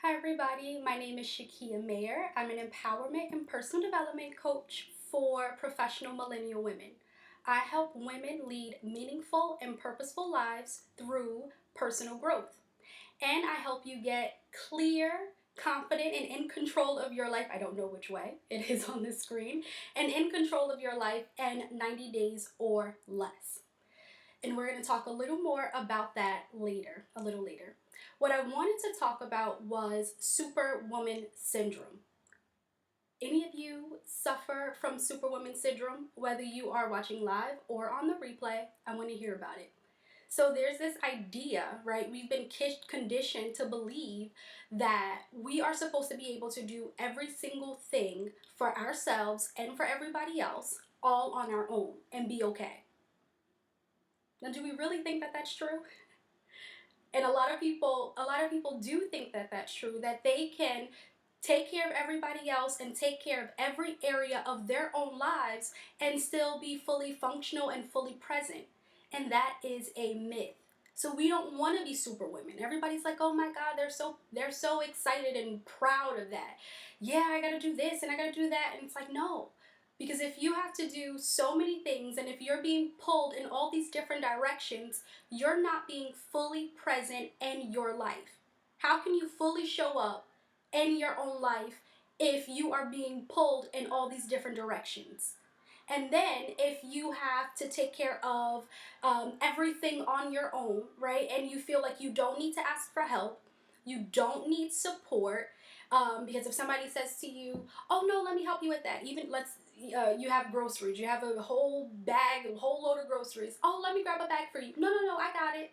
Hi everybody, my name is Shakia Mayer. I'm an empowerment and personal development coach for professional millennial women. I help women lead meaningful and purposeful lives through personal growth. And I help you get clear, confident, and in control of your life. I don't know which way, it is on the screen. And in control of your life in 90 days or less. And we're going to talk a little more about that later, a little later. What I wanted to talk about was Superwoman Syndrome. Any of you suffer from Superwoman Syndrome, whether you are watching live or on the replay? I want to hear about it. So there's this idea, right? We've been conditioned to believe that we are supposed to be able to do every single thing for ourselves and for everybody else all on our own and be okay. Now, do we really think that that's true? And a lot of people do think that that's true, that they can take care of everybody else and take care of every area of their own lives and still be fully functional and fully present. And that is a myth. So we don't want to be superwomen. Everybody's like, "Oh my God, they're so excited and proud of that. Yeah, I got to do this and I got to do that." And it's like, "No." Because if you have to do so many things and if you're being pulled in all these different directions, you're not being fully present in your life. How can you fully show up in your own life if you are being pulled in all these different directions? And then if you have to take care of everything on your own, right? And you feel like you don't need to ask for help, you don't need support, because if somebody says to you, "Oh no, let me help you with that," even you have groceries, you have a whole bag, a whole load of groceries. "Oh, let me grab a bag for you." No, no, no, I got it.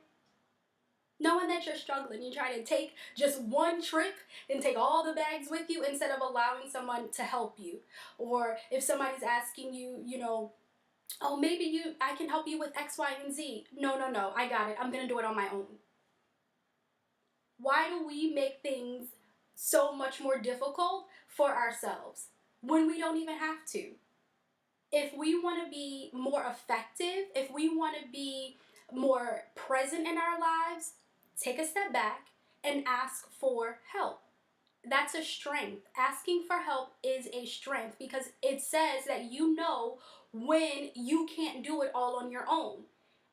Knowing that you're struggling, you try to take just one trip and take all the bags with you instead of allowing someone to help you. Or if somebody's asking you, "Oh, maybe I can help you with X, Y, and Z." No, no, no, I got it. I'm gonna do it on my own. Why do we make things so much more difficult for ourselves when we don't even have to? If we want to be more effective, if we want to be more present in our lives, take a step back and ask for help. That's a strength. Asking for help is a strength because it says that you know when you can't do it all on your own.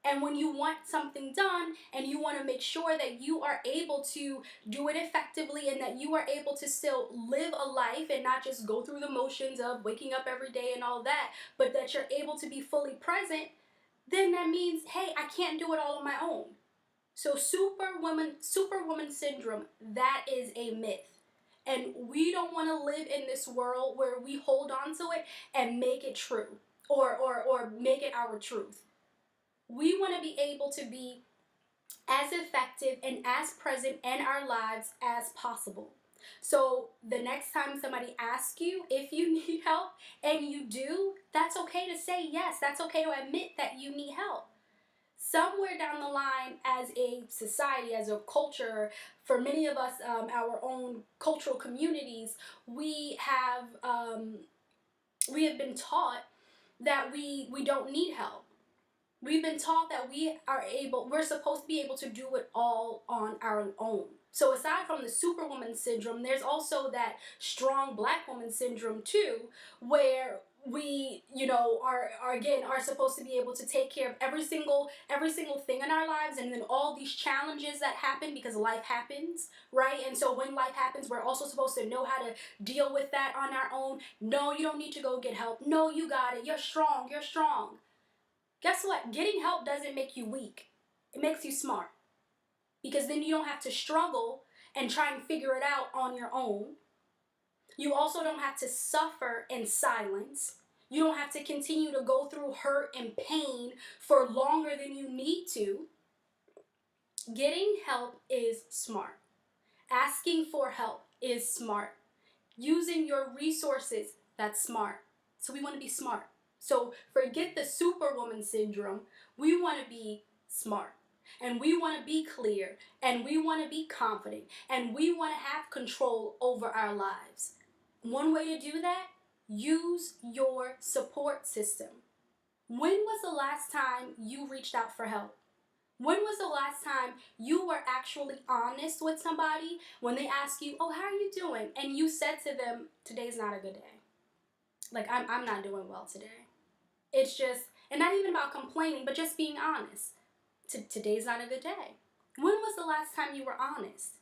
And when you want something done and you want to make sure that you are able to do it effectively and that you are able to still live a life and not just go through the motions of waking up every day and all that, but that you're able to be fully present, then that means, hey, I can't do it all on my own. So Superwoman Syndrome, that is a myth. And we don't want to live in this world where we hold on to it and make it true or make it our truth. We want to be able to be as effective and as present in our lives as possible. So the next time somebody asks you if you need help and you do, that's okay to say yes. That's okay to admit that you need help. Somewhere down the line, as a society, as a culture, for many of us, our own cultural communities, we have been taught that we don't need help. We've been taught that we're supposed to be able to do it all on our own. So aside from the Superwoman Syndrome, there's also that strong Black woman syndrome too, where we, are supposed to be able to take care of every single thing in our lives, and then all these challenges that happen because life happens, right? And so when life happens, we're also supposed to know how to deal with that on our own. No, you don't need to go get help. No, you got it. You're strong. You're strong. Guess what? Getting help doesn't make you weak. It makes you smart. Because then you don't have to struggle and try and figure it out on your own. You also don't have to suffer in silence. You don't have to continue to go through hurt and pain for longer than you need to. Getting help is smart. Asking for help is smart. Using your resources, that's smart. So we want to be smart. So forget the Superwoman Syndrome. We want to be smart. And we want to be clear. And we want to be confident. And we want to have control over our lives. One way to do that, use your support system. When was the last time you reached out for help? When was the last time you were actually honest with somebody when they ask you, oh, how are you doing? And you said to them, today's not a good day. Like, I'm not doing well today. It's just, and not even about complaining, but just being honest. Today's not a good day. When was the last time you were honest?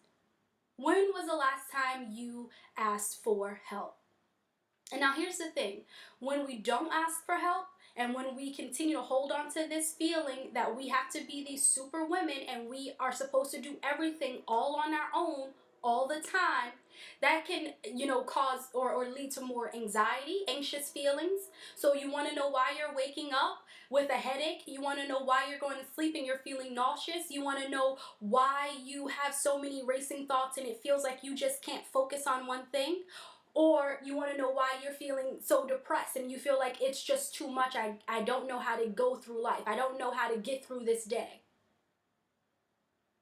When was the last time you asked for help? And now here's the thing. When we don't ask for help, and when we continue to hold on to this feeling that we have to be these super women and we are supposed to do everything all on our own all the time, that can, cause or lead to more anxiety, anxious feelings. So you want to know why you're waking up with a headache. You want to know why you're going to sleep and you're feeling nauseous. You want to know why you have so many racing thoughts and it feels like you just can't focus on one thing. Or you want to know why you're feeling so depressed and you feel like it's just too much. I don't know how to go through life. I don't know how to get through this day.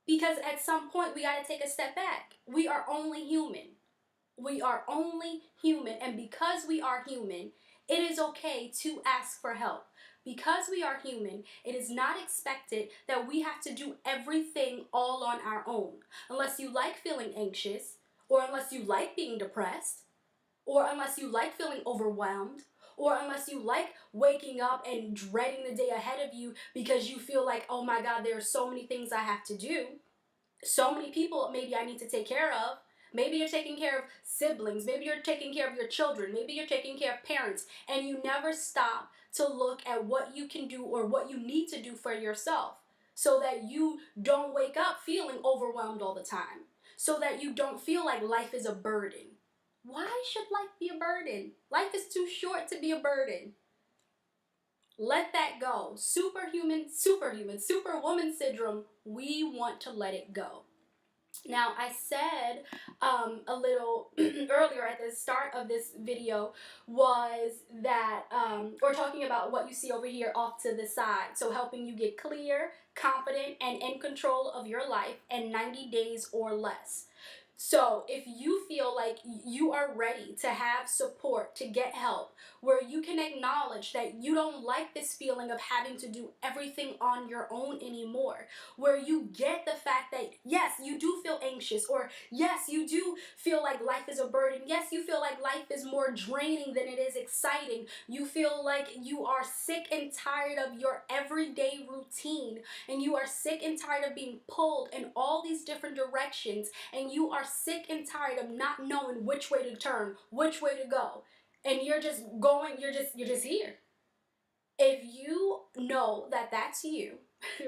Because at some point we got to take a step back. We are only human. We are only human. And because we are human, it is okay to ask for help. Because we are human, it is not expected that we have to do everything all on our own. Unless you like feeling anxious, or unless you like being depressed, or unless you like feeling overwhelmed, or unless you like waking up and dreading the day ahead of you because you feel like, oh my God, there are so many things I have to do. So many people maybe I need to take care of. Maybe you're taking care of siblings. Maybe you're taking care of your children. Maybe you're taking care of parents. And you never stop to look at what you can do or what you need to do for yourself so that you don't wake up feeling overwhelmed all the time. So that you don't feel like life is a burden. Why should life be a burden? Life is too short to be a burden. Let that go. Superwoman syndrome. We want to let it go. Now, I said a little earlier at the start of this video was that, or talking about what you see over here off to the side. So helping you get clear, confident, and in control of your life in 90 days or less. So if you feel like you are ready to have support, to get help, where you can acknowledge that you don't like this feeling of having to do everything on your own anymore, where you get the fact that yes, you do feel anxious, or yes, you do feel like life is a burden, yes, you feel like life is more draining than it is exciting, you feel like you are sick and tired of your everyday routine, and you are sick and tired of being pulled in all these different directions, and you are sick and tired of not knowing which way to turn, which way to go, and you're just going, you're just here. If you know that that's you,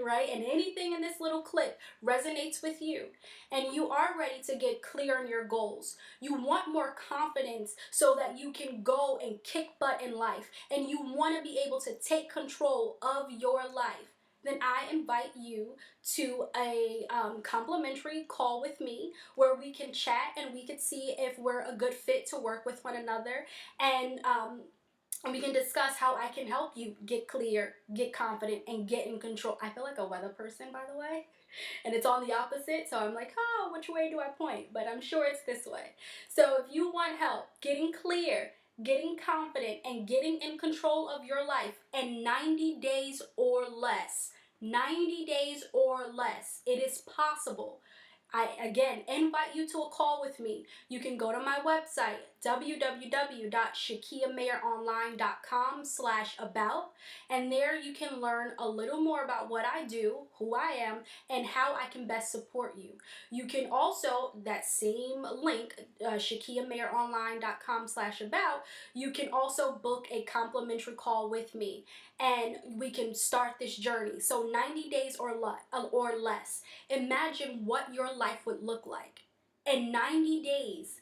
right, and anything in this little clip resonates with you, and you are ready to get clear on your goals, you want more confidence so that you can go and kick butt in life, and you want to be able to take control of your life, then I invite you to a complimentary call with me where we can chat and we can see if we're a good fit to work with one another, and we can discuss how I can help you get clear, get confident, and get in control. I feel like a weather person, by the way, and it's on the opposite, so I'm like, oh, which way do I point? But I'm sure it's this way. So if you want help getting clear, getting confident, and getting in control of your life in 90 days or less, 90 days or less, it is possible. I, again, invite you to a call with me. You can go to my website, www.shakiamayoronline.com/about, and there you can learn a little more about what I do, who I am, and how I can best support you. You can also, that same link, shakiamayoronline.com/about, you can also book a complimentary call with me, and we can start this journey. So 90 days or less. Imagine what your life would look like in 90 days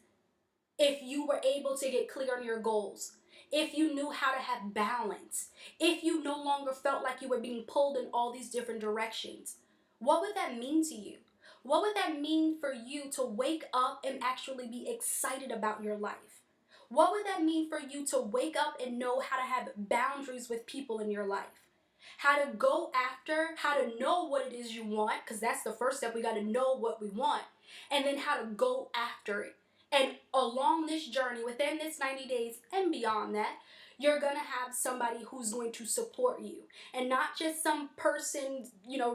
if you were able to get clear on your goals, if you knew how to have balance, if you no longer felt like you were being pulled in all these different directions. What would that mean to you? What would that mean for you to wake up and actually be excited about your life? What would that mean for you to wake up and know how to have boundaries with people in your life? How to go after, how to know what it is you want, because that's the first step. We got to know what we want, and then how to go after it. And along this journey, within this 90 days and beyond that, you're going to have somebody who's going to support you, and not just some person,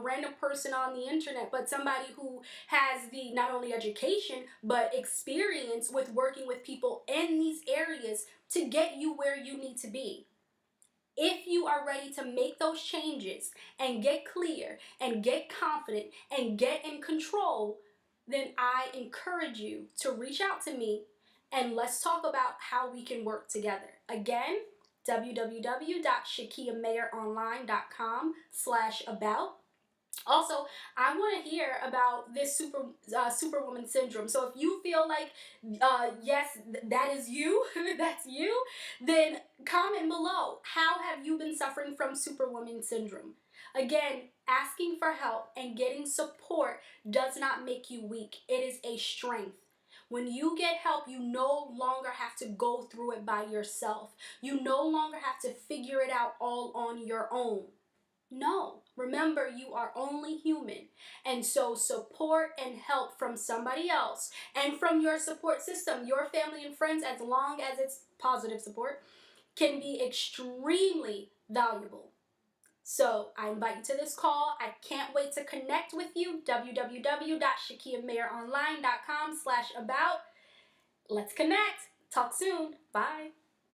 random person on the internet, but somebody who has the not only education but experience with working with people in these areas to get you where you need to be. If you are ready to make those changes and get clear and get confident and get in control, then I encourage you to reach out to me and let's talk about how we can work together. Again, www.shakiamayoronline.com/about. Also, I want to hear about this Superwoman Syndrome. So if you feel like, yes, that is you, that's you, then comment below. How have you been suffering from Superwoman Syndrome? Again, asking for help and getting support does not make you weak. It is a strength. When you get help, you no longer have to go through it by yourself. You no longer have to figure it out all on your own. No, remember, you are only human. And so support and help from somebody else and from your support system, your family and friends, as long as it's positive support, can be extremely valuable. So I invite you to this call. I can't wait to connect with you. www.shakiamayoronline.com/about. Let's connect. Talk soon. Bye.